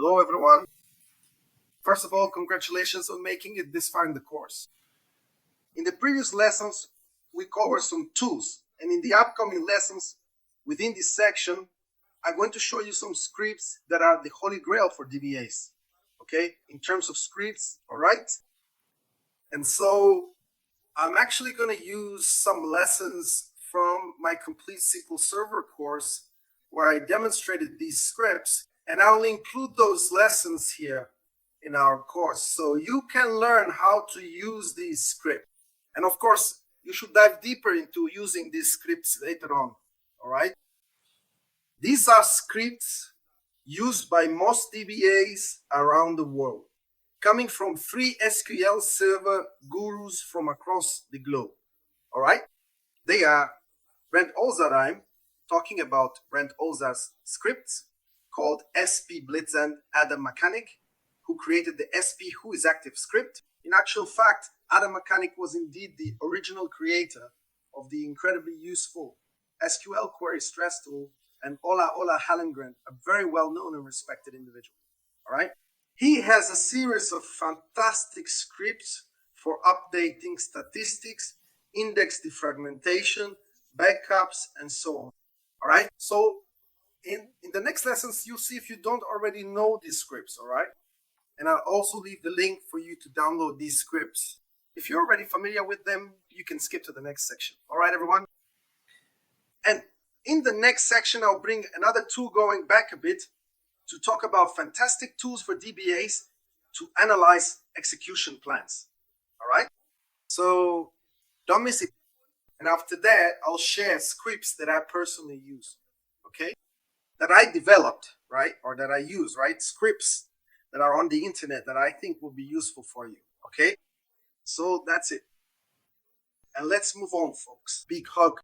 Hello, everyone. First of all, congratulations on making it this far in the course. In the previous lessons, we covered some tools, and in the upcoming lessons within this section, I'm going to show you some scripts that are the holy grail for DBAs, okay, in terms of scripts, all right? And so I'm actually going to use some lessons from my complete SQL Server course where I demonstrated these scripts, and I'll include those lessons here in our course so you can learn how to use these scripts. And of course, you should dive deeper into using these scripts later on, all right? These are scripts used by most DBAs around the world, coming from 3 SQL Server gurus from across the globe, all right? They are Brent Ozar. I'm talking about Brent Ozar's scripts called SP Blitz and Adam Mechanic, who created the SP Who is Active script. In actual fact, Adam Mechanic was indeed the original creator of the incredibly useful SQL query stress tool, and Ola Hallengren, a very well-known and respected individual, all right? He has a series of fantastic scripts for updating statistics, index defragmentation, backups, and so on, all right? So in the next lessons, you'll see if you don't already know these scripts, all right? And I'll also leave the link for you to download these scripts. If you're already familiar with them, you can skip to the next section. All right, everyone? And in the next section, I'll bring another tool going back a bit to talk about fantastic tools for DBAs to analyze execution plans. All right? So don't miss it. And after that, I'll share scripts that I personally use, okay? That I developed, right? Or that I use, right? Scripts that are on the internet that I think will be useful for you, okay? So that's it. And let's move on, folks. Big hug.